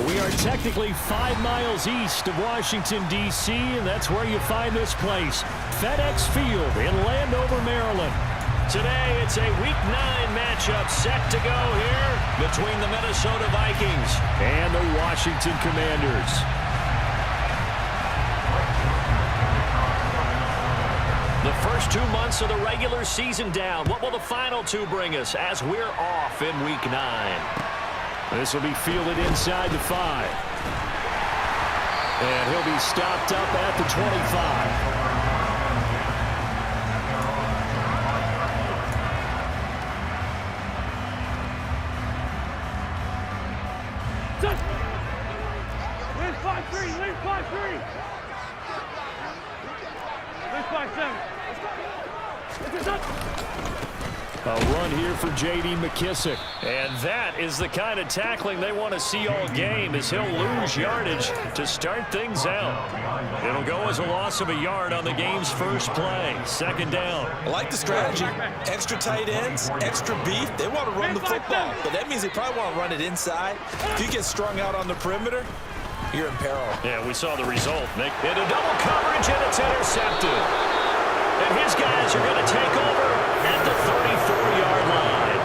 We are technically 5 miles east of Washington, D.C., and that's where you find this place, FedEx Field in Landover, Maryland. Today, it's a Week 9 matchup set to go here between the Minnesota Vikings and the Washington Commanders. The first 2 months of the regular season down. What will the final 2 bring us as we're off in Week 9? This will be fielded inside the 5. And he'll be stopped up at the 25. A run here for J.D. McKissick. And that is the kind of tackling they want to see all game, as he'll lose yardage to start things out. It'll go as a loss of a yard on the game's first play. Second down. I like the strategy. Extra tight ends, extra beef. They want to run the football, but that means they probably want to run it inside. If you get strung out on the perimeter, you're in peril. Yeah, we saw the result, Nick. Into double coverage, and it's intercepted. And his guys are going to take over at the 34-yard line.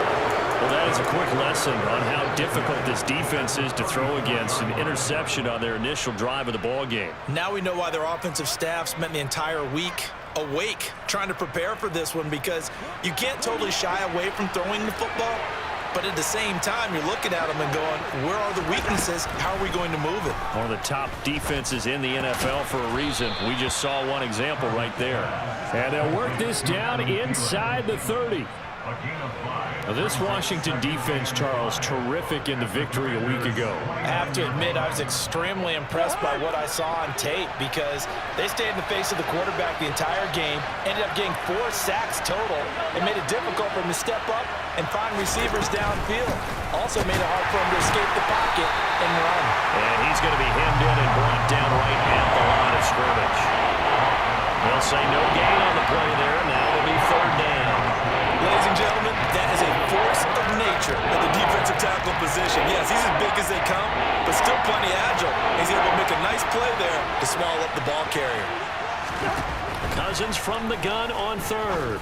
Well, that is a quick lesson on how difficult this defense is to throw against. An interception on their initial drive of the ball game. Now we know why their offensive staff spent the entire week awake trying to prepare for this one, because you can't totally shy away from throwing the football. But at the same time, you're looking at them and going, where are the weaknesses? How are we going to move it? One of the top defenses in the NFL for a reason. We just saw one example right there. And they'll work this down inside the 30. Now, this Washington defense, Charles, terrific in the victory a week ago. I have to admit, I was extremely impressed by what I saw on tape, because they stayed in the face of the quarterback the entire game, ended up getting 4 sacks total, and made it difficult for him to step up and find receivers downfield. Also made it hard for him to escape the pocket and run. And he's going to be hemmed in and brought down right at the line of scrimmage. They'll say no gain on the play there. Now it'll be third down. Ladies and gentlemen, that is a force of nature at the defensive tackle position. Yes, he's as big as they come, but still plenty agile. He's able to make a nice play there to swallow up the ball carrier. Cousins from the gun on third.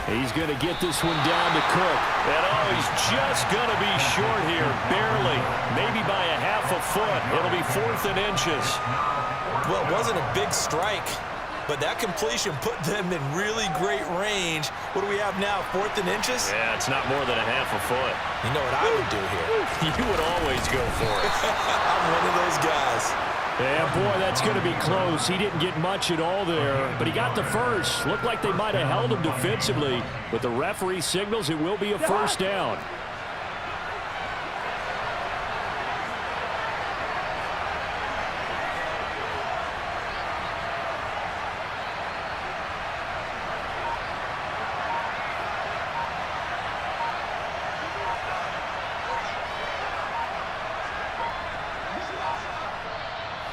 He's going to get this one down to Cook. And he's just going to be short here, barely, maybe by a half a foot. It'll be 4th and inches. Well, it wasn't a big strike, but that completion put them in really great range. What do we have now, 4th and inches? Yeah, it's not more than a half a foot. You know what I would do here? You would always go for it. I'm one of those guys. Yeah, boy, that's going to be close. He didn't get much at all there, but he got the first. Looked like they might have held him defensively, but the referee signals it will be a first down.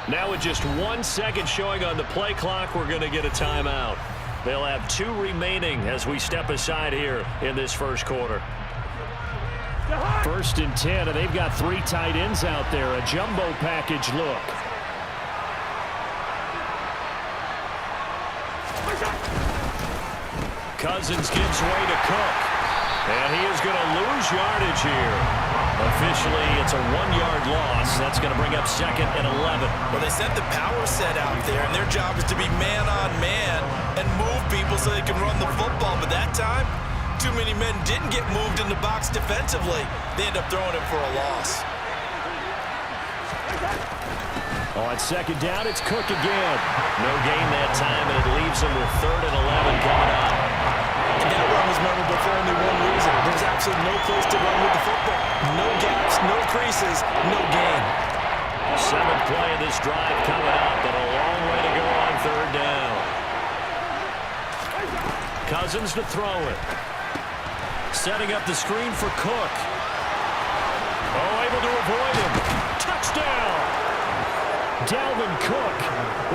Now with just 1 second showing on the play clock, we're going to get a timeout. They'll have 2 remaining as we step aside here in this first quarter. 1st and 10, and they've got 3 tight ends out there. A jumbo package look. Cousins gives way to Cook. And he is going to lose yardage here. Officially, it's a 1-yard loss. That's going to bring up 2nd and 11. Well, they sent the power set out there, and their job is to be man-on-man and move people so they can run the football. But that time, too many men didn't get moved in the box defensively. They end up throwing it for a loss. On 2nd down, it's Cook again. No gain that time, and it leaves him with 3rd and 11 coming up. And that run was memorable for only one reason. There's absolutely no place to run with the football. No gaps, no creases, no gain. 7th play of this drive coming up, but a long way to go on 3rd down. Cousins to throw it. Setting up the screen for Cook. Oh, able to avoid him. Touchdown! Dalvin Cook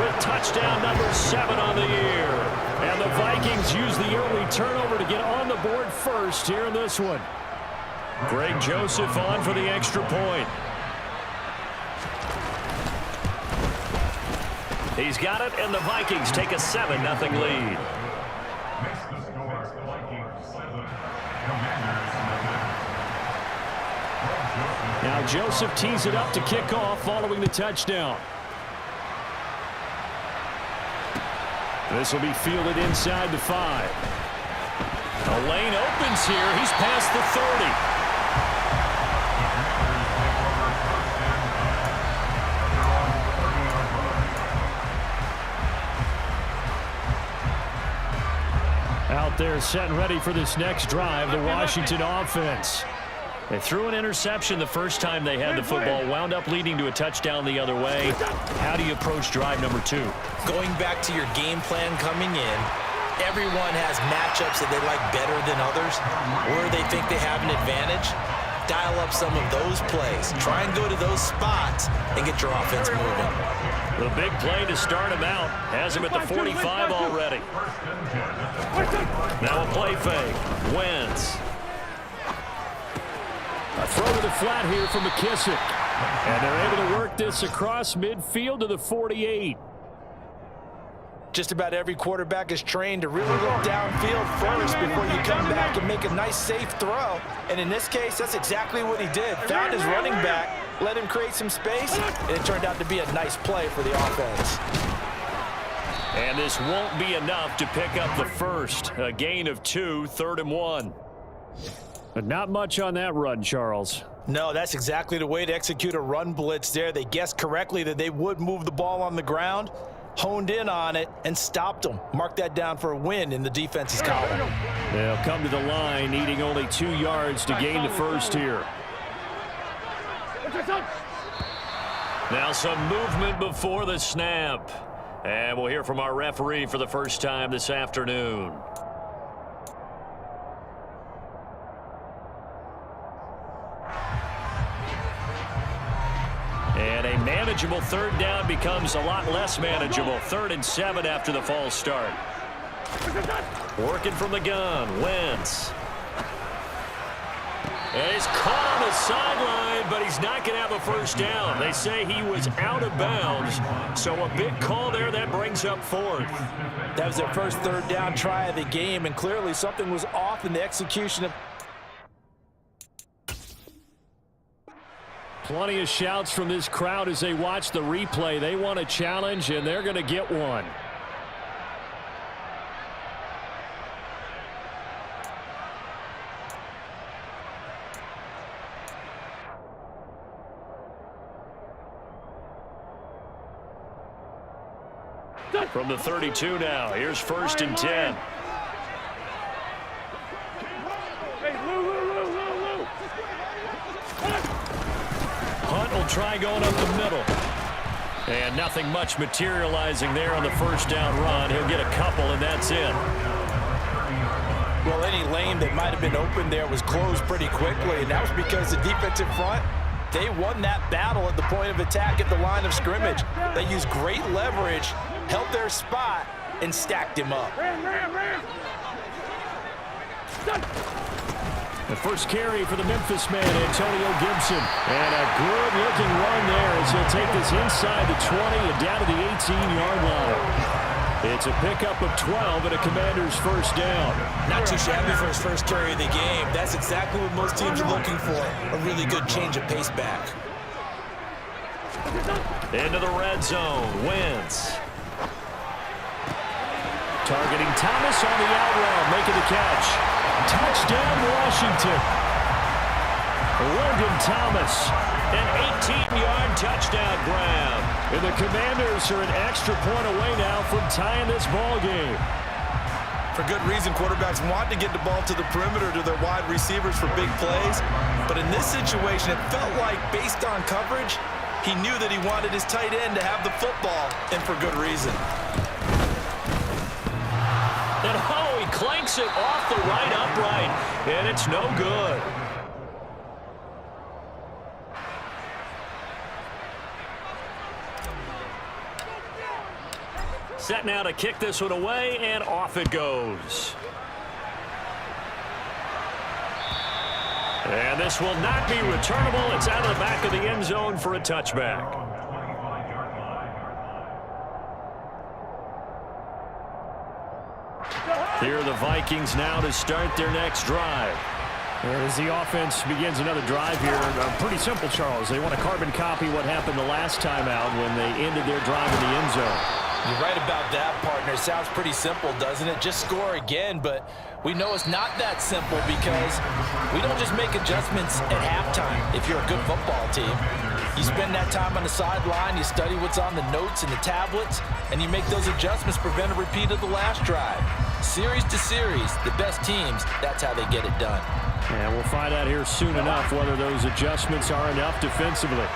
with touchdown number 7 on the year. And the Vikings use the early turnover to get on the board first here in this one. Greg Joseph on for the extra point. He's got it, and the Vikings take a 7-0 lead. Now Joseph tees it up to kick off following the touchdown. This will be fielded inside the 5. A lane opens here. He's past the 30. Out there set and ready for this next drive, the Washington offense. They threw an interception the first time they had the football, wound up leading to a touchdown the other way. How do you approach drive number 2? Going back to your game plan coming in, everyone has matchups that they like better than others, where they think they have an advantage. Dial up some of those plays. Try and go to those spots and get your offense moving. The big play to start him out. Has him at the 45 already. Now a play fake. Wentz. A throw to the flat here from McKissick. And they're able to work this across midfield to the 48. Just about every quarterback is trained to really look downfield first before you come back and make a nice, safe throw. And in this case, that's exactly what he did. Found his running back, let him create some space, and it turned out to be a nice play for the offense. And this won't be enough to pick up the first. A gain of 2, 3rd and 1. But not much on that run, Charles. No, that's exactly the way to execute a run blitz there. They guessed correctly that they would move the ball on the ground, honed in on it, and stopped them. Mark that down for a win in the defense's column. They'll come to the line, needing only 2 yards to gain the first here. Now some movement before the snap. And we'll hear from our referee for the first time this afternoon. And a manageable 3rd down becomes a lot less manageable. 3rd and 7 after the false start. Working from the gun, Wentz. And he's caught on the sideline, but he's not going to have a first down. They say he was out of bounds, so a big call there that brings up 4th. That was their first 3rd down try of the game, and clearly something was off in the execution of. Plenty of shouts from this crowd as they watch the replay. They want a challenge, and they're going to get one. From the 32 now, here's 1st and 10. Hunt will try going up the middle. And nothing much materializing there on the first down run. He'll get a couple, and that's it. Well, any lane that might have been open there was closed pretty quickly, and that was because the defensive front, they won that battle at the point of attack at the line of scrimmage. They used great leverage, held their spot, and stacked him up. The first carry for the Memphis man, Antonio Gibson. And a good-looking run there as he'll take this inside the 20 and down to the 18-yard line. It's a pickup of 12 and a Commander's first down. Not too shabby for his first carry of the game. That's exactly what most teams are looking for, a really good change of pace back. Into the red zone, Wentz. Targeting Thomas on the out route, making the catch. Touchdown, Washington. Logan Thomas, an 18-yard touchdown grab. And the Commanders are an extra point away now from tying this ball game. For good reason, quarterbacks want to get the ball to the perimeter to their wide receivers for big plays. But in this situation, it felt like, based on coverage, he knew that he wanted his tight end to have the football, and for good reason. And he clanks it off the right upright, and it's no good. Set now to kick this one away, and off it goes. And this will not be returnable. It's out of the back of the end zone for a touchback. Here are the Vikings now to start their next drive. As the offense begins another drive here, pretty simple, Charles. They want to carbon copy what happened the last time out when they ended their drive in the end zone. You're right about that, partner. It sounds pretty simple, doesn't it? Just score again, but we know it's not that simple because we don't just make adjustments at halftime if you're a good football team. You spend that time on the sideline, you study what's on the notes and the tablets, and you make those adjustments to prevent a repeat of the last drive. Series to series, the best teams, that's how they get it done. And we'll find out here soon enough whether those adjustments are enough defensively.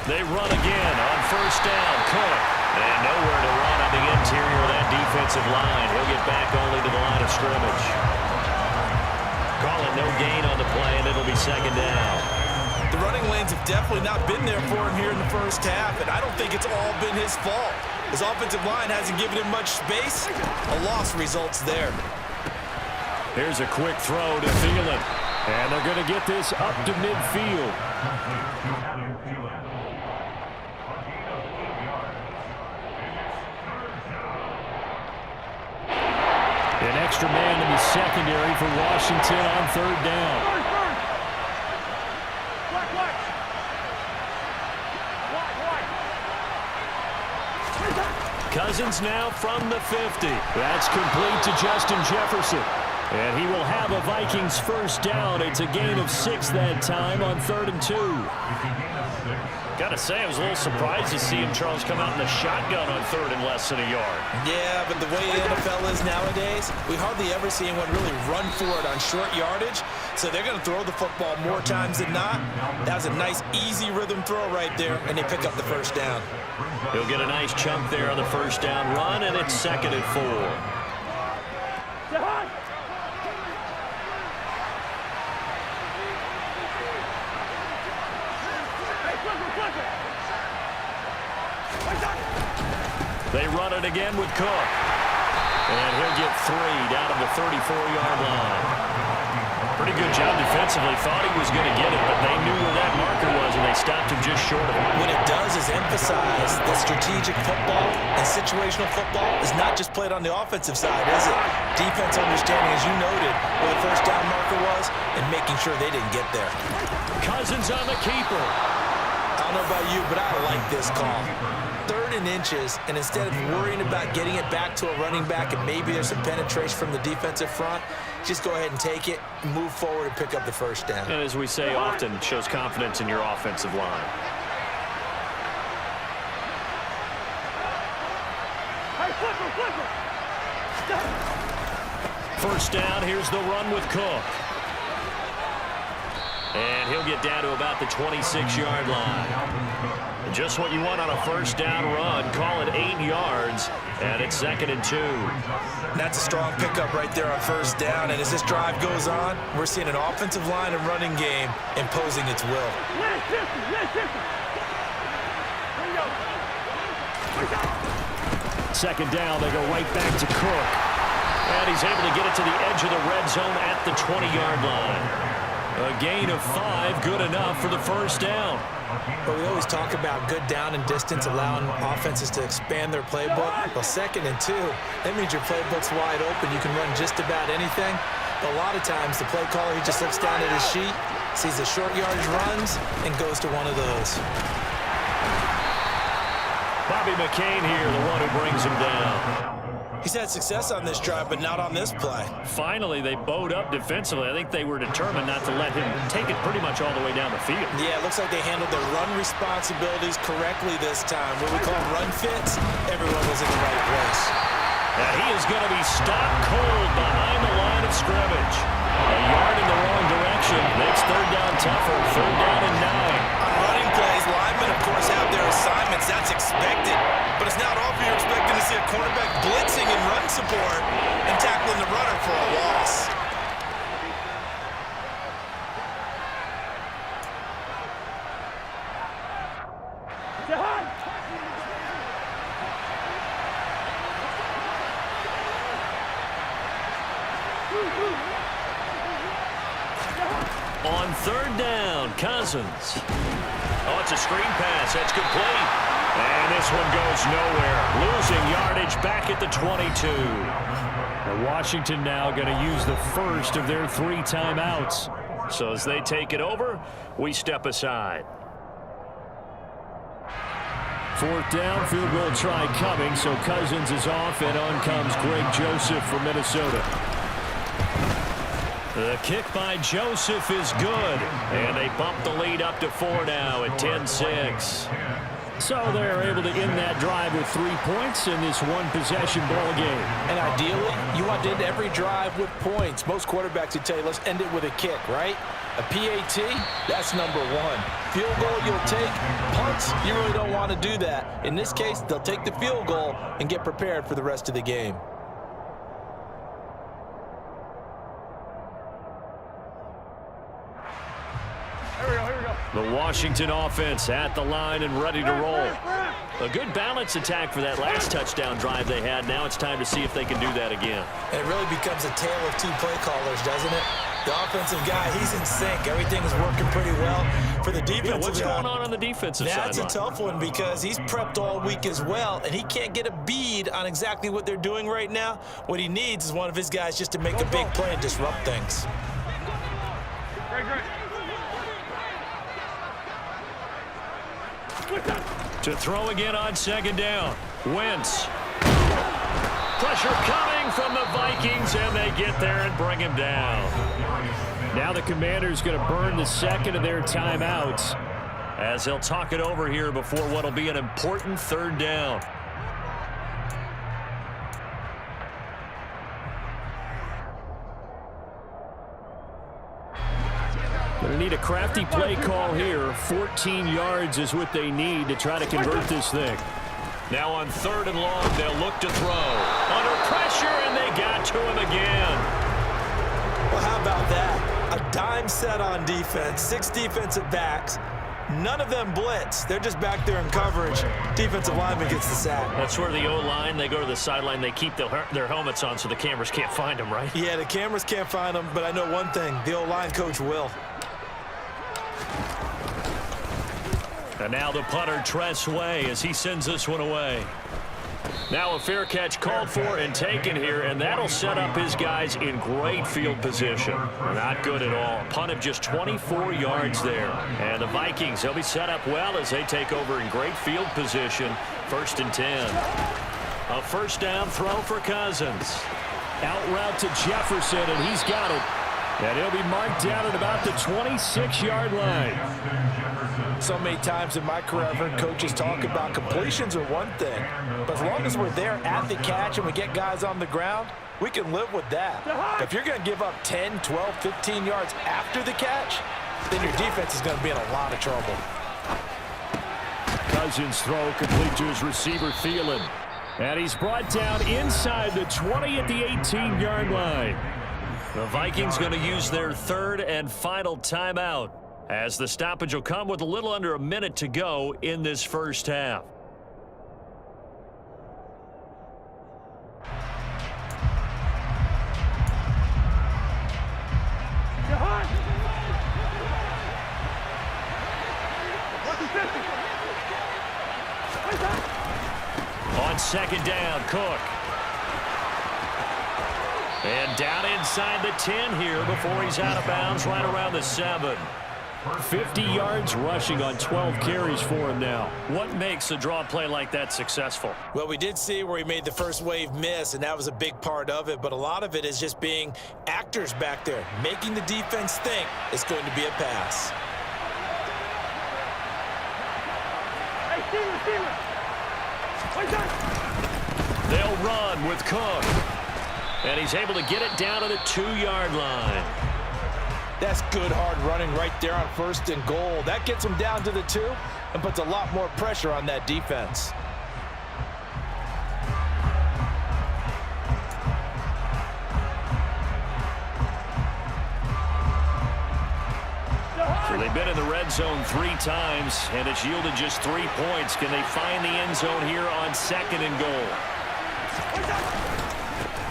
They run again on first down. Cook. And nowhere to run on the interior of that defensive line. He'll get back only to the line of scrimmage. Call it no gain on the play, and it'll be second down. The running lanes have definitely not been there for him here in the first half, and I don't think it's all been his fault. His offensive line hasn't given him much space. A loss results there. Here's a quick throw to Thielen. And they're going to get this up to midfield. An extra man in the secondary for Washington on third down. Cousins now from the 50. That's complete to Justin Jefferson. And he will have a Vikings first down. It's a gain of 6 that time on 3rd and 2. Got to say, I was a little surprised to see him, Charles, come out in the shotgun on 3rd and less than a yard. Yeah, but the way the NFL is nowadays, we hardly ever see anyone really run for it on short yardage. So they're going to throw the football more times than not. That was a nice, easy rhythm throw right there, and they pick up the first down. He'll get a nice chunk there on the first down run, and it's 2nd and 4. They run it again with Cook. And he'll get 3 down to the 34-yard line. Pretty good job defensively. Thought he was going to get it, but they knew where that marker was, and they stopped him just short of it. What it does is emphasize that strategic football and situational football is not just played on the offensive side, is it? Defense understanding, as you noted, where the first down marker was and making sure they didn't get there. Cousins on the keeper. I don't know about you, but I like this call. 3rd and inches, and instead of worrying about getting it back to a running back and maybe there's some penetration from the defensive front, just go ahead and take it, move forward, and pick up the first down. And as we say often, shows confidence in your offensive line. First down, here's the run with Cook. And he'll get down to about the 26-yard line. Just what you want on a first down run. Call it 8 yards, and it's 2nd and 2. That's a strong pickup right there on first down, and as this drive goes on, we're seeing an offensive line and running game imposing its will. Second down, they go right back to Cook. And he's able to get it to the edge of the red zone at the 20-yard line. A gain of 5, good enough for the first down. But we always talk about good down and distance, allowing offenses to expand their playbook. Well, 2nd and 2, that means your playbook's wide open. You can run just about anything. But a lot of times, the play caller, he just looks down at his sheet, sees the short yardage runs, and goes to one of those. Bobby McCain here, the one who brings him down. He's had success on this drive, but not on this play. Finally, they bowed up defensively. I think they were determined not to let him take it pretty much all the way down the field. Yeah, it looks like they handled their run responsibilities correctly this time. What we call run fits, everyone was in the right place. And he is going to be stopped cold behind the line of scrimmage. A yard in the wrong direction. Makes 3rd down tougher. 3rd down and 9. On running plays, linemen, of course, have their assignments. That's expected. But it's not often you're expecting to see a cornerback blitzing in run support and tackling the runner for a loss. On 3rd down, Cousins. Oh, it's a screen pass. That's complete. And this one goes nowhere. Losing yardage back at the 22. And Washington now going to use the first of their 3 timeouts. So as they take it over, we step aside. 4th down, field goal try coming, so Cousins is off, and on comes Greg Joseph from Minnesota. The kick by Joseph is good, and they bump the lead up to 4 now at 10-6. So they're able to end that drive with 3 points in this one-possession ball game. And ideally, you want to end every drive with points. Most quarterbacks would tell you, let's end it with a kick, right? A PAT, that's number 1. Field goal you'll take. Punts, you really don't want to do that. In this case, they'll take the field goal and get prepared for the rest of the game. The Washington offense at the line and ready to roll. A good balance attack for that last touchdown drive they had. Now it's time to see if they can do that again. And it really becomes a tale of 2 play callers, doesn't it? The offensive guy, he's in sync. Everything is working pretty well. For the defensive Yeah, what's guy, going on the defensive side? that's a tough one because he's prepped all week as well, and he can't get a bead on exactly what they're doing right now. What he needs is one of his guys just to make a big play and disrupt things. To throw again on 2nd down. Wentz. Pressure coming from the Vikings, and they get there and bring him down. Now the Commanders going to burn the 2nd of their timeouts, As he'll talk it over here before what will be an important 3rd down. Going to need a crafty play call here. 14 yards is what they need to try to convert this thing. Now on 3rd and long, they'll look to throw. Under pressure, and they got to him again. Well, how about that? A dime set on defense, 6 defensive backs. None of them blitz. They're just back there in coverage. Defensive lineman gets the sack. That's where the O-line, they go to the sideline, they keep their helmets on so the cameras can't find them, right? Yeah, the cameras can't find them, but I know one thing. The O-line coach will. And now the punter, Tress Way, as he sends this one away. Now a fair catch called for and taken here, and that'll set up his guys in great field position. Not good at all. Punt of just 24 yards there. And the Vikings, they'll be set up well as they take over in great field position. 1st and 10. A 1st down throw for Cousins. Out route to Jefferson, and he's got it. And he'll be marked down at about the 26-yard line. So many times in my career, I've heard coaches talk about completions are one thing, but as long as we're there at the catch and we get guys on the ground, we can live with that. But if you're going to give up 10, 12, 15 yards after the catch, then your defense is going to be in a lot of trouble. Cousins throw complete to his receiver, Thielen. And he's brought down inside the 20 at the 18-yard line. The Vikings going to use their 3rd and final timeout, as the stoppage will come with a little under a minute to go in this 1st half. On 2nd down, Cook. And down inside the 10 here before he's out of bounds right around the 7. 50 yards rushing on 12 carries for him now. What makes a draw play like that successful? Well, we did see where he made the first wave miss, and that was a big part of it. But a lot of it is just being actors back there, making the defense think it's going to be a pass. They'll run with Cook. And he's able to get it down to the 2-yard line. That's good hard running right there on 1st and goal. That gets him down to the 2 and puts a lot more pressure on that defense. So they've been in the red zone 3 times, and it's yielded just 3 points. Can they find the end zone here on 2nd and goal?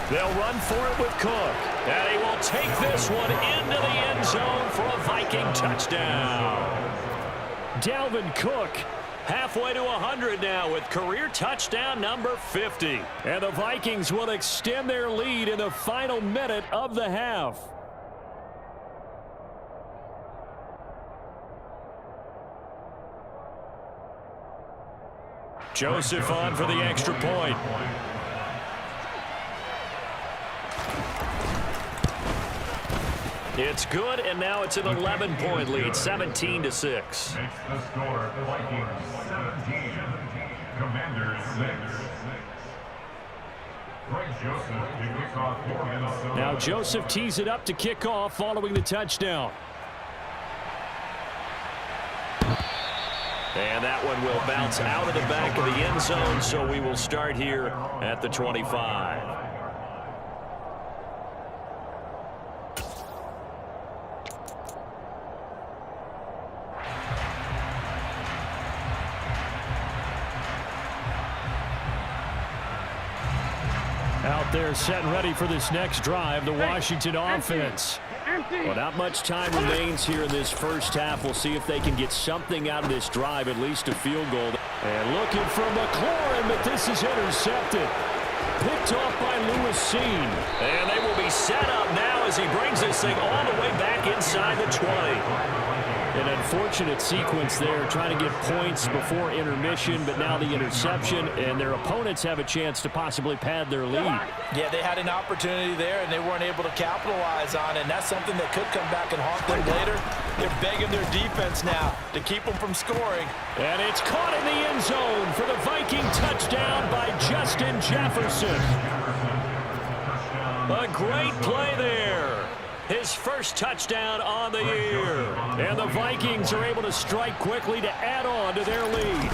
They'll run for it with Cook. And he will take this one into the end zone for a Viking touchdown. Dalvin Cook Halfway to 100 now with career touchdown number 50. And the Vikings will extend their lead in the final minute of the half. Joseph on for the extra point. It's good, and now it's an 11-point lead, 17-6. Makes the score, Vikings 17, Commanders 6. Greg Joseph to kick off for Minnesota. Now Joseph tees it up to kick off following the touchdown. And that one will bounce out of the back of the end zone, so we will start here at the 25. Out there set and ready for this next drive, the Washington offense. Well, not much time remains here in this first half. We'll see if they can get something out of this drive, at least a field goal. And looking for McLaurin, but this is intercepted. Picked off by Lewis Seen. And they will be set up now as he brings this thing all the way back inside the 20. An unfortunate sequence there, trying to get points before intermission, but now the interception, and their opponents have a chance to possibly pad their lead. Yeah, they had an opportunity there, and they weren't able to capitalize on it, and that's something that could come back and haunt them later. They're begging their defense now to keep them from scoring. And it's caught in the end zone for the Viking touchdown by Justin Jefferson. A great play there. His first touchdown on the year. And the Vikings are able to strike quickly to add on to their lead.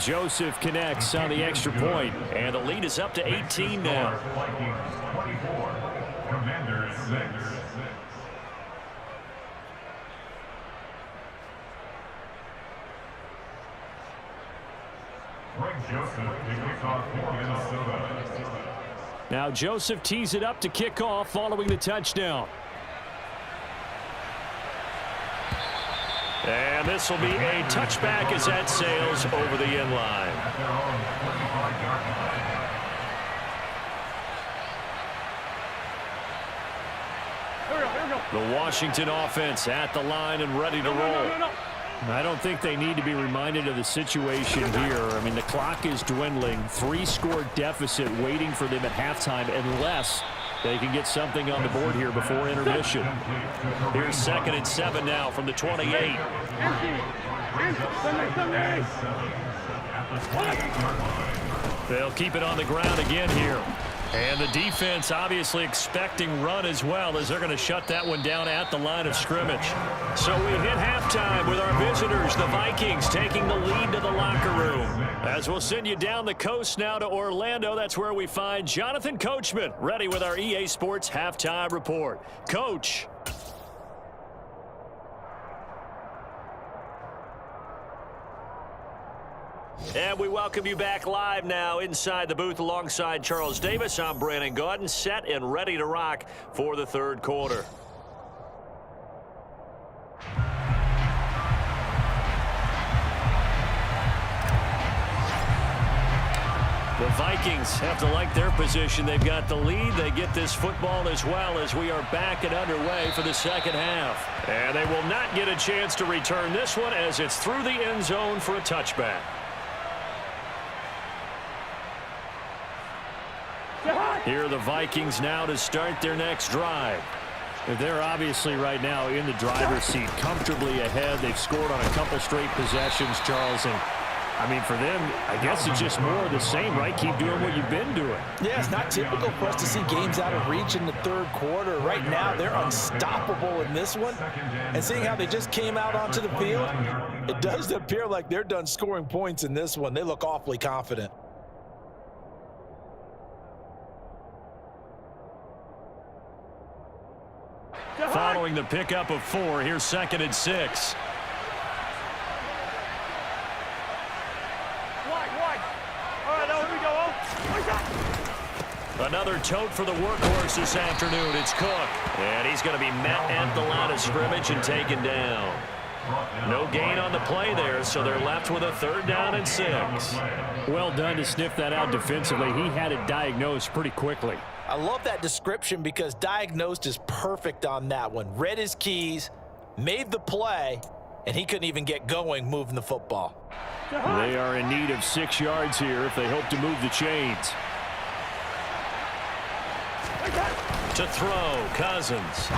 Joseph connects on the extra point. And the lead is up to 18 now. Vikings 24, Commanders 6. Greg Joseph to kick off for Minnesota. Now Joseph tees it up to kick off following the touchdown. And this will be a touchback as that sails over the end line. The Washington offense at the line and ready to roll. I don't think they need to be reminded of the situation here. I mean, the clock is dwindling. 3-score deficit waiting for them at halftime unless they can get something on the board here before intermission. Here's 2nd and 7 now from the 28. They'll keep it on the ground again here. And the defense obviously expecting run as well, as they're going to shut that one down at the line of scrimmage. So we hit halftime with our visitors, the Vikings, taking the lead to the locker room. As we'll send you down the coast now to Orlando, that's where we find Jonathan Coachman, ready with our EA Sports Halftime Report. Coach. And we welcome you back live now inside the booth alongside Charles Davis. I'm Brandon Gaudin, set and ready to rock for the third quarter. The Vikings have to like their position. They've got the lead. They get this football as well as we are back and underway for the second half. And they will not get a chance to return this one as it's through the end zone for a touchback. Here are the Vikings now to start their next drive. They're obviously right now in the driver's seat, comfortably ahead. They've scored on a couple straight possessions, Charles. And, I mean, for them, I guess it's just more of the same, right? Keep doing what you've been doing. Yeah, it's not typical for us to see games out of reach in the third quarter. Right now, they're unstoppable in this one. And seeing how they just came out onto the field, it does appear like they're done scoring points in this one. They look awfully confident. Following the pickup of 4, here's 2nd and 6. Another tote for the workhorse this afternoon. It's Cook. And he's going to be met at the line of scrimmage and taken down. No gain on the play there, so they're left with a 3rd down and 6. Well done to sniff that out defensively. He had it diagnosed pretty quickly. I love that description because diagnosed is perfect on that one. Read his keys, made the play, and he couldn't even get going moving the football. They are in need of 6 yards here if they hope to move the chains. To throw, Cousins.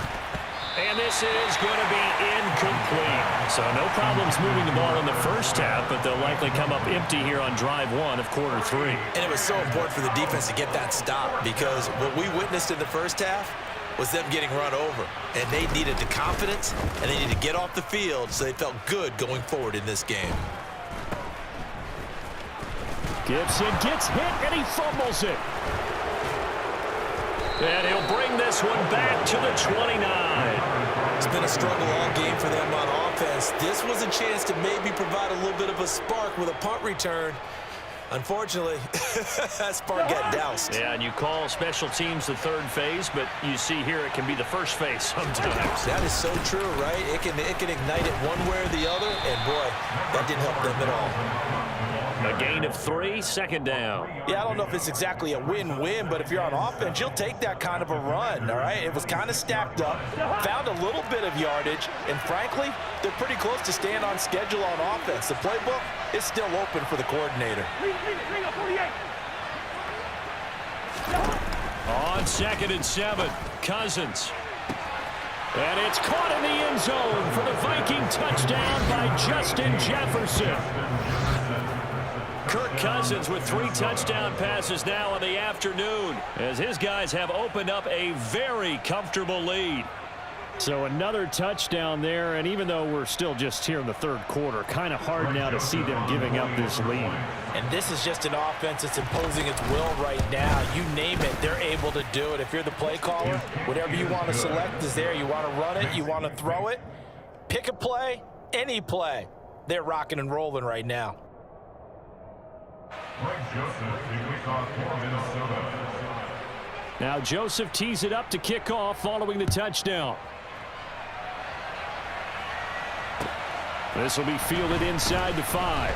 And this is going to be incomplete. So no problems moving the ball in the first half, but they'll likely come up empty here on drive 1 of quarter 3. And it was so important for the defense to get that stop because what we witnessed in the first half was them getting run over. And they needed the confidence, and they needed to get off the field so they felt good going forward in this game. Gibson gets hit, and he fumbles it. And he'll bring this one back to the 29. It's been a struggle all game for them on offense. This was a chance to maybe provide a little bit of a spark with a punt return. Unfortunately, that spark got doused. Yeah, and you call special teams the 3rd phase, but you see here it can be the 1st phase sometimes. That is so true, right? It can ignite it one way or the other, and boy, that didn't help them at all. A gain of 3, 2nd down. Yeah, I don't know if it's exactly a win-win, but if you're on offense, you'll take that kind of a run, all right? It was kind of stacked up, found a little bit of yardage, and frankly, they're pretty close to staying on schedule on offense. The playbook is still open for the coordinator. On 2nd and 7, Cousins. And it's caught in the end zone for the Viking touchdown by Justin Jefferson. Kirk Cousins with 3 touchdown passes now in the afternoon as his guys have opened up a very comfortable lead. So another touchdown there, and even though we're still just here in the 3rd quarter, kind of hard now to see them giving up this lead. And this is just an offense that's imposing its will right now. You name it, they're able to do it. If you're the play caller, whatever you want to select is there. You want to run it, you want to throw it. Pick a play, any play. They're rocking and rolling right now. Now Joseph tees it up to kick off following the touchdown. This will be fielded inside the 5.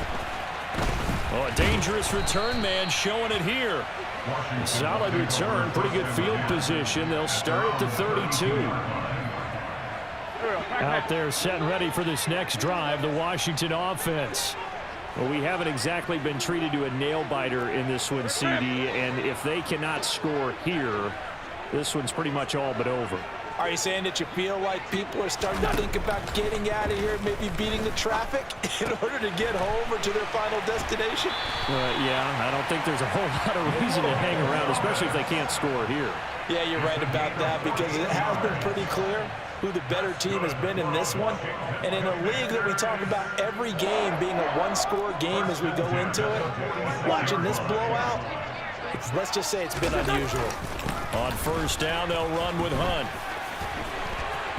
Oh, a dangerous return man showing it here. Solid return, pretty good field position. They'll start at the 32. Out there set and ready for this next drive, the Washington offense. Well, we haven't exactly been treated to a nail-biter in this one, CD, and if they cannot score here, this one's pretty much all but over. Are you saying that you feel like people are starting to think about getting out of here, maybe beating the traffic in order to get home or to their final destination? Yeah, I don't think there's a whole lot of reason to hang around, especially if they can't score here. Yeah, you're right about that because it has been pretty clear who the better team has been in this one. And in a league that we talk about every game being a one-score game as we go into it, watching this blowout, let's just say it's been unusual. On 1st down, they'll run with Hunt.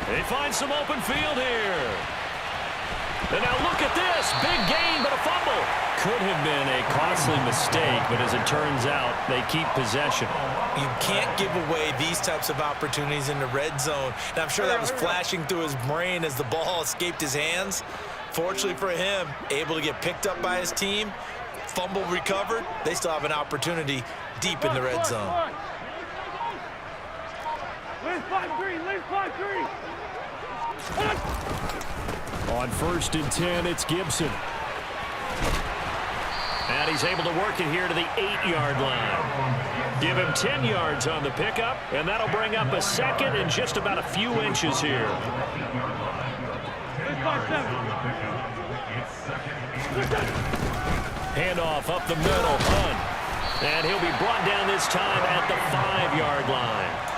They find some open field here. And now look at this. Big gain, but a fumble. Could have been a costly mistake, but as it turns out, they keep possession. You can't give away these types of opportunities in the red zone. And I'm sure that was flashing through his brain as the ball escaped his hands. Fortunately for him, able to get picked up by his team, fumble recovered. They still have an opportunity deep in the red zone. On 1st and 10, it's Gibson. And he's able to work it here to the 8-yard line. Give him 10 yards on the pickup, and that'll bring up a 2nd and just about a few inches here. Handoff up the middle, Hunt. And he'll be brought down this time at the 5-yard line.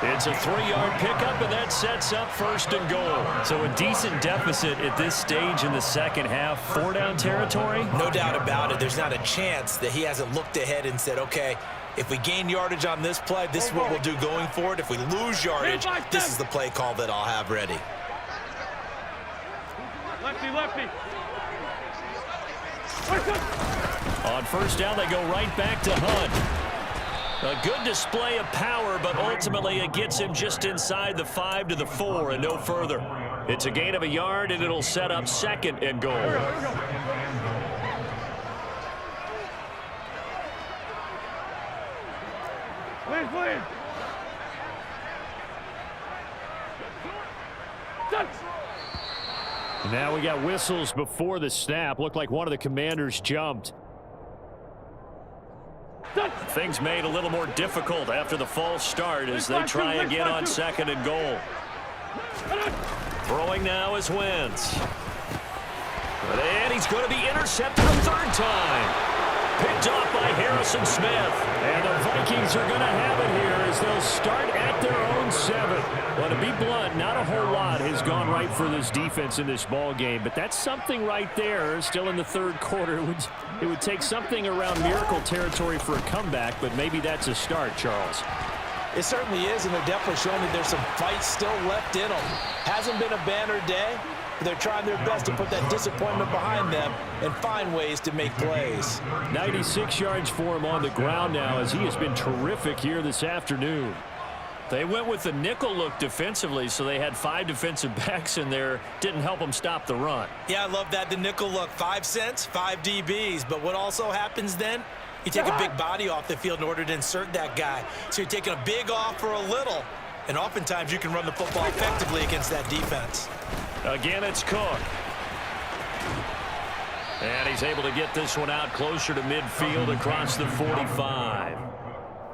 It's a 3-yard pickup, and that sets up 1st and goal. So a decent deficit at this stage in the second half. 4-down territory? No doubt about it. There's not a chance that he hasn't looked ahead and said, okay, if we gain yardage on this play, this is what we'll do going forward. If we lose yardage, this is the play call that I'll have ready. Lefty. On 1st down, they go right back to Hunt. A good display of power, but ultimately it gets him just inside the 5 to the 4 and no further. It's a gain of a yard, and it'll set up 2nd and goal. Please. Now we got whistles before the snap. Looked like one of the commanders jumped. Things made a little more difficult after the false start as they try again on 2nd and goal. Throwing now is Wentz. And he's going to be intercepted a 3rd time. Picked off by Harrison Smith. And the Vikings are going to have it here as they'll start at their own 7. Well, to be blunt, not a whole lot has gone right for this defense in this ball game, but that's something right there. Still in the 3rd quarter, it would take something around miracle territory for a comeback, but maybe that's a start, Charles. It certainly is, and they're definitely showing that there's some fight still left in them. Hasn't been a banner day, but they're trying their best to put that disappointment behind them and find ways to make plays. 96 yards for him on the ground now as he has been terrific here this afternoon. They went with the nickel look defensively, so they had 5 defensive backs in there. Didn't help them stop the run. Yeah, I love that, the nickel look. 5 cents, 5 DBs. But what also happens then? You take a big body off the field in order to insert that guy. So you're taking a big off for a little. And oftentimes you can run the football effectively against that defense. Again, it's Cook. And he's able to get this one out closer to midfield across the 45.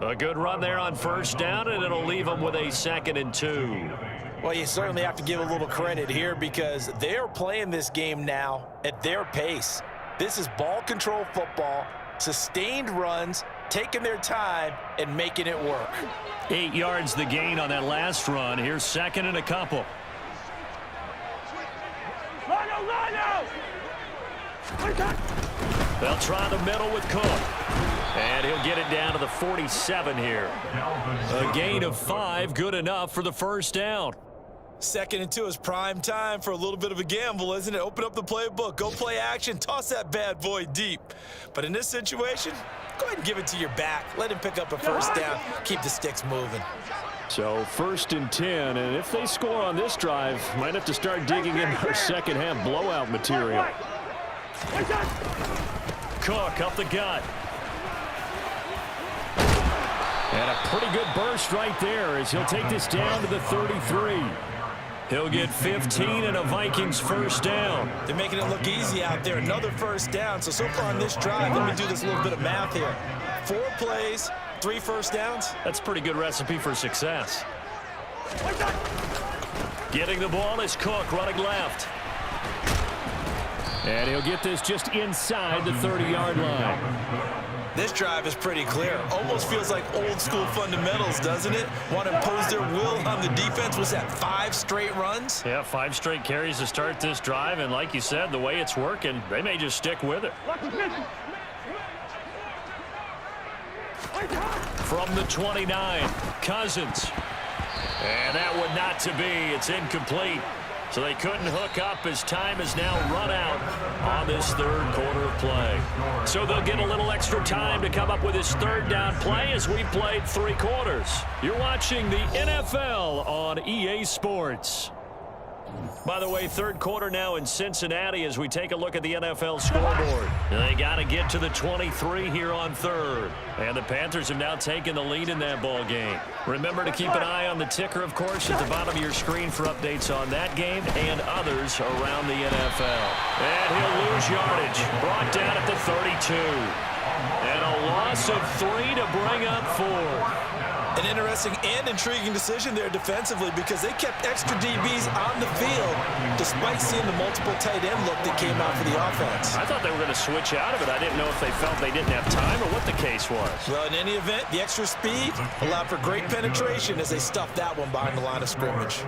A good run there on 1st down, and it'll leave them with a 2nd and 2. Well, you certainly have to give a little credit here because they're playing this game now at their pace. This is ball control football, sustained runs, taking their time, and making it work. 8 yards the gain on that last run. Here's 2nd and a couple. They'll try the middle with Cook. And he'll get it down to the 47 here. A gain of 5, good enough for the 1st down. 2nd and 2 is prime time for a little bit of a gamble, isn't it? Open up the playbook, go play action, toss that bad boy deep. But in this situation, go ahead and give it to your back. Let him pick up a 1st down, keep the sticks moving. So 1st and 10, and if they score on this drive, might have to start digging in our 2nd half blowout material. Cook up the gut. And a pretty good burst right there as he'll take this down to the 33. He'll get 15 and a Vikings 1st down. They're making it look easy out there. Another 1st down. So far on this drive, let me do this little bit of math here. 4 plays, 3 1st downs. That's a pretty good recipe for success. Getting the ball is Cook running left. And he'll get this just inside the 30-yard line. This drive is pretty clear. Almost feels like old school fundamentals, doesn't it? Want to impose their will on the defense. Was that 5 straight runs? Yeah, 5 straight carries to start this drive. And like you said, the way it's working, they may just stick with it. From the 29, Cousins. And that one not to be. It's incomplete. So they couldn't hook up as time has now run out on this 3rd quarter of play. So they'll get a little extra time to come up with this 3rd down play as we played 3 quarters. You're watching the NFL on EA Sports. By the way, 3rd quarter now in Cincinnati as we take a look at the NFL scoreboard. They got to get to the 23 here on 3rd. And the Panthers have now taken the lead in that ball game. Remember to keep an eye on the ticker, of course, at the bottom of your screen for updates on that game and others around the NFL. And he'll lose yardage. Brought down at the 32. And a loss of 3 to bring up 4. An interesting and intriguing decision there defensively because they kept extra DBs on the field despite seeing the multiple tight end look that came out for the offense. I thought they were going to switch out of it. I didn't know if they felt they didn't have time or what the case was. Well, in any event, the extra speed allowed for great penetration as they stuffed that one behind the line of scrimmage.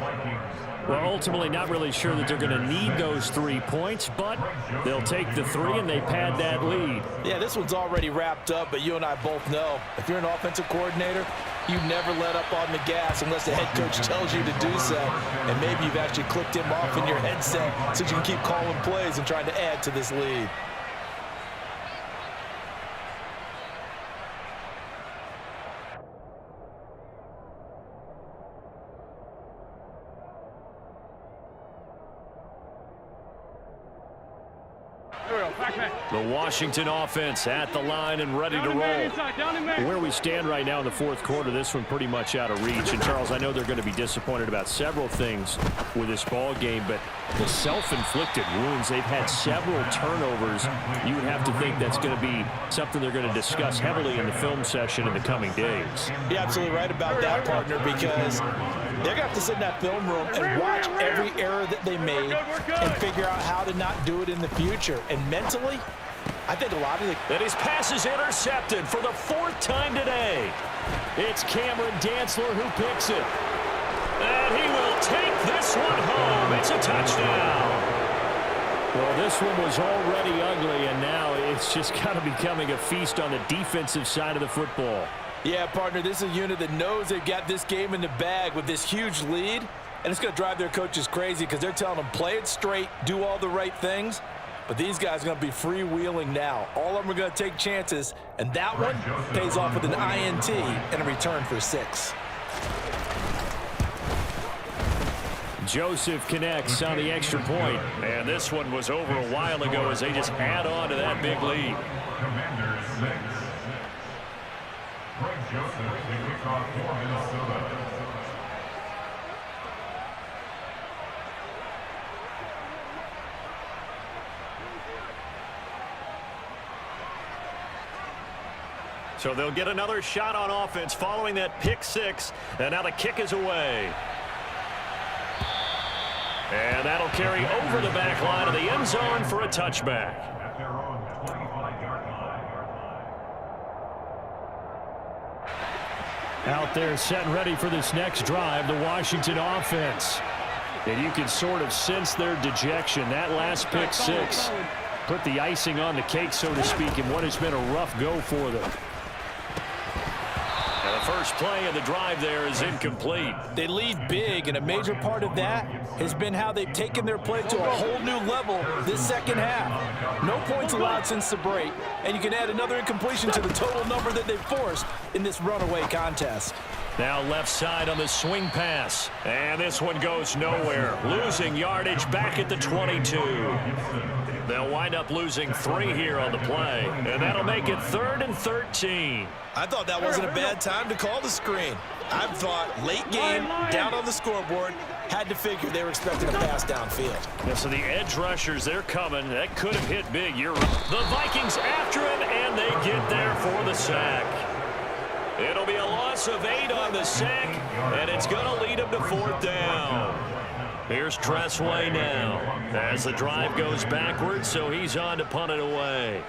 Well, ultimately not really sure that they're going to need those 3 points, but they'll take the 3 and they pad that lead. Yeah, this one's already wrapped up, but you and I both know if you're an offensive coordinator, you never let up on the gas unless the head coach tells you to do so. And maybe you've actually clicked him off in your headset so you can keep calling plays and trying to add to this lead. The Washington offense at the line and ready to roll. Where we stand right now in the fourth quarter, this one pretty much out of reach. And, Charles, I know they're going to be disappointed about several things with this ball game, but the self-inflicted wounds, they've had several turnovers. You would have to think that's going to be something they're going to discuss heavily in the film session in the coming days. You're absolutely right about that, partner, because they're going to have to sit in that film room and watch every error that they made and figure out how to not do it in the future. And mentally, I think a lot of the... And his pass is intercepted for the fourth time today. It's Cameron Dantzler who picks it. And he will take this one home. It's a touchdown. Well, this one was already ugly, and now it's just kind of becoming a feast on the defensive side of the football. Yeah, partner, this is a unit that knows they've got this game in the bag with this huge lead, and it's going to drive their coaches crazy because they're telling them play it straight, do all the right things. But these guys are going to be freewheeling now. All of them are going to take chances, and that one pays off with an INT and a return for 6. Joseph connects on the extra point. And this one was over a while ago as they just add on to that big lead. Commanders 6. Greg Joseph, the kickoff for Minnesota. So they'll get another shot on offense following that pick 6. And now the kick is away. And that'll carry over the back line of the end zone for a touchback. At their own 25-yard line. Out there set and ready for this next drive, the Washington offense. And you can sort of sense their dejection. That last pick 6 put the icing on the cake, so to speak, in what has been a rough go for them. And the first play of the drive there is incomplete. They lead big, and a major part of that has been how they've taken their play to a whole new level this second half. No points allowed since the break, and you can add another incompletion to the total number that they've forced in this runaway contest. Now left side on the swing pass. And this one goes nowhere. Losing yardage back at the 22. They'll wind up losing 3 here on the play. And that'll make it 3rd and 13. I thought that wasn't a bad time to call the screen. I thought late game, down on the scoreboard, had to figure they were expecting a pass downfield. Yeah, so the edge rushers, they're coming. That could have hit big. You're right. The Vikings after him, and they get there for the sack. It'll be a loss of 8 on the sack, and it's going to lead them to 4th down. Here's Tressway now as the drive goes backwards, so he's on to punt it away.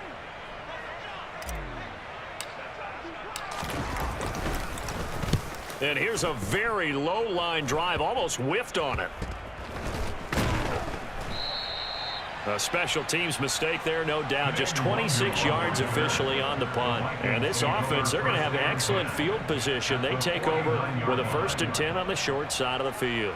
And here's a very low line drive, almost whiffed on it. A special teams mistake there, no doubt. Just 26 yards officially on the punt. And this offense, they're going to have excellent field position. They take over with a 1st and 10 on the short side of the field.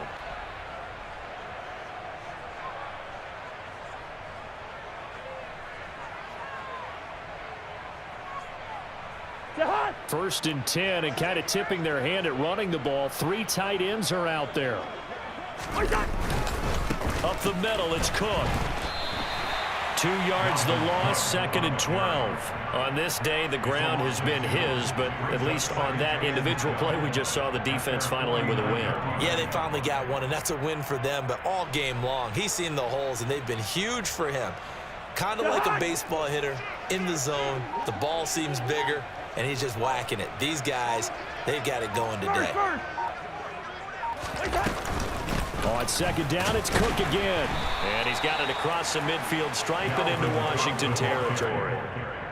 First and 10, and kind of tipping their hand at running the ball. 3 tight ends are out there. Up the middle, it's Cook. 2 yards the loss, 2nd and 12. On this day, the ground has been his, but at least on that individual play, we just saw the defense finally with a win. Yeah, they finally got one, and that's a win for them, but all game long, he's seen the holes, and they've been huge for him. Kind of like a baseball hitter in the zone. The ball seems bigger, and he's just whacking it. These guys, they've got it going today. On 2nd down, it's Cook again. And he's got it across the midfield stripe and into Washington territory.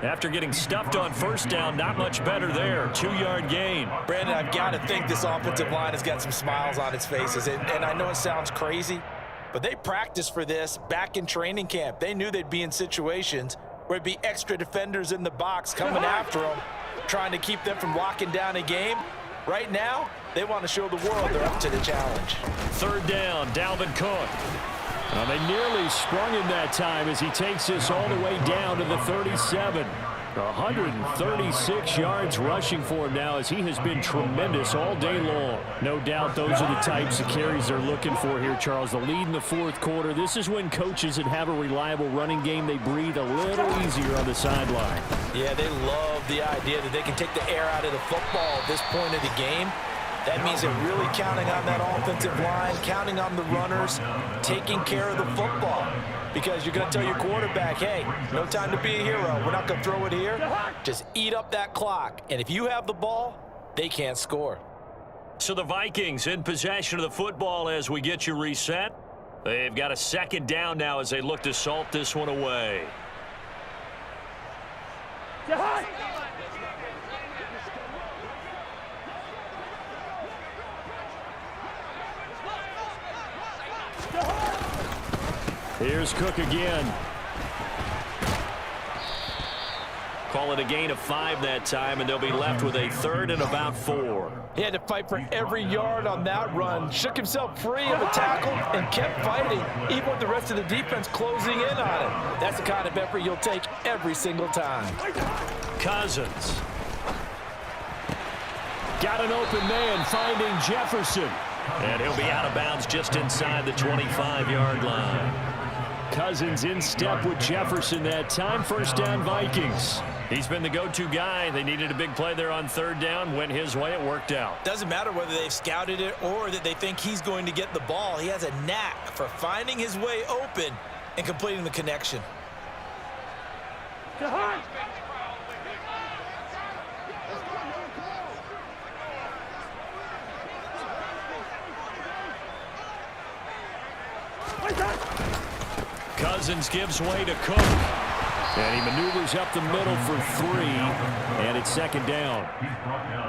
After getting stuffed on 1st down, not much better there. 2-yard gain. Brandon, I've got to think this offensive line has got some smiles on its faces. And I know it sounds crazy, but they practiced for this back in training camp. They knew they'd be in situations where it'd be extra defenders in the box coming after them, trying to keep them from locking down a game. Right now, they want to show the world they're up to the challenge. 3rd down, Dalvin Cook. They nearly sprung him that time as he takes this all the way down to the 37. 136 yards rushing for him now as he has been tremendous all day long. No doubt those are the types of carries they're looking for here, Charles. The lead in the fourth quarter. This is when coaches that have a reliable running game, they breathe a little easier on the sideline. Yeah, they love the idea that they can take the air out of the football at this point of the game. That means they're really counting on that offensive line, counting on the runners, taking care of the football. Because you're going to tell your quarterback, hey, no time to be a hero. We're not going to throw it here. Just eat up that clock. And if you have the ball, they can't score. So the Vikings in possession of the football as we get you reset. They've got a second down now as they look to salt this one away. Here's Cook again. Call it a gain of 5 that time, and they'll be left with a 3rd and about 4. He had to fight for every yard on that run, shook himself free of a tackle, and kept fighting, even with the rest of the defense closing in on him. That's the kind of effort you'll take every single time. Cousins. Got an open man finding Jefferson. And he'll be out of bounds just inside the 25-yard line. Cousins in step with Jefferson that time. First down, Vikings. He's been the go-to guy. They needed a big play there on 3rd down. Went his way. It worked out. Doesn't matter whether they've scouted it or that they think he's going to get the ball. He has a knack for finding his way open and completing the connection. Cousins gives way to Cook. And he maneuvers up the middle for 3, and it's 2nd down.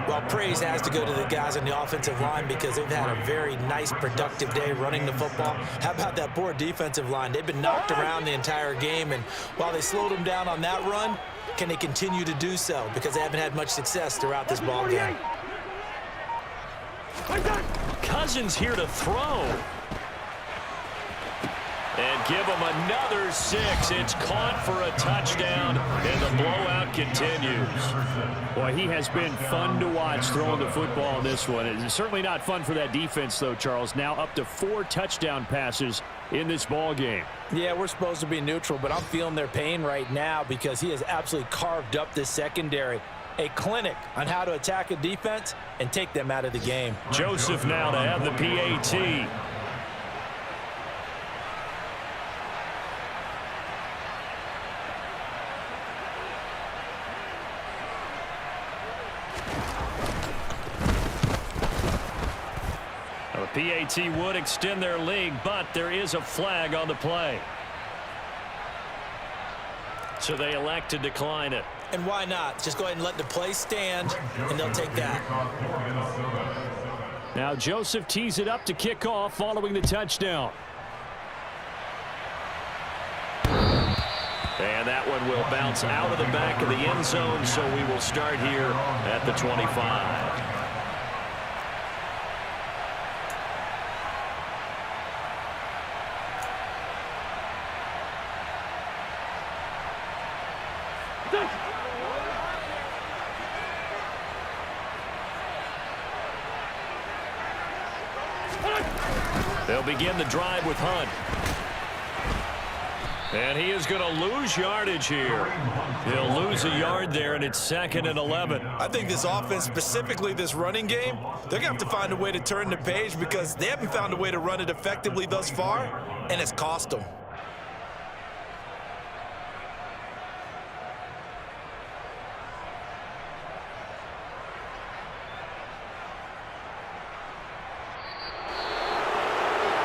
Well, praise has to go to the guys on the offensive line because they've had a very nice, productive day running the football. How about that poor defensive line? They've been knocked around the entire game, and while they slowed them down on that run, can they continue to do so? Because they haven't had much success throughout this ball game. Cousins here to throw. And give him another 6. It's caught for a touchdown, and the blowout continues. Boy, he has been fun to watch throwing the football in this one. It's certainly not fun for that defense, though, Charles. Now up to 4 touchdown passes in this ball game. Yeah, we're supposed to be neutral, but I'm feeling their pain right now because he has absolutely carved up this secondary. A clinic on how to attack a defense and take them out of the game. Joseph now to have the PAT. PAT would extend their lead, but there is a flag on the play. So they elect to decline it. And why not? Just go ahead and let the play stand, and they'll take that. Now Joseph tees it up to kick off following the touchdown. And that one will bounce out of the back of the end zone, so we will start here at the 25. They'll begin the drive with Hunt. And he is going to lose yardage here. He'll lose a yard there, and it's 2nd and 11. I think this offense, specifically this running game, they're going to have to find a way to turn the page because they haven't found a way to run it effectively thus far, and it's cost them.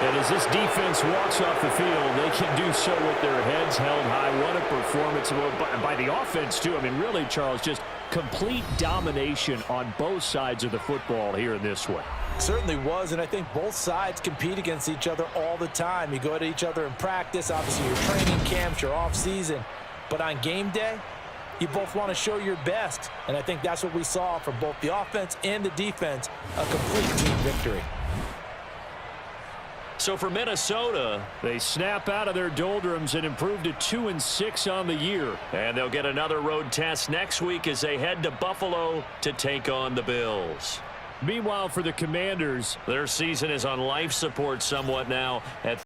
And as this defense walks off the field, they can do so with their heads held high. What a performance by the offense, too. I mean, really, Charles, just complete domination on both sides of the football here in this one. Certainly was, and I think both sides compete against each other all the time. You go at each other in practice, obviously your training camps, your off-season. But on game day, you both want to show your best. And I think that's what we saw from both the offense and the defense, a complete team victory. So for Minnesota, they snap out of their doldrums and improve to 2-6 on the year. and they'll get another road test next week as they head to Buffalo to take on the Bills. Meanwhile, for the Commanders, Their season is on life support somewhat now at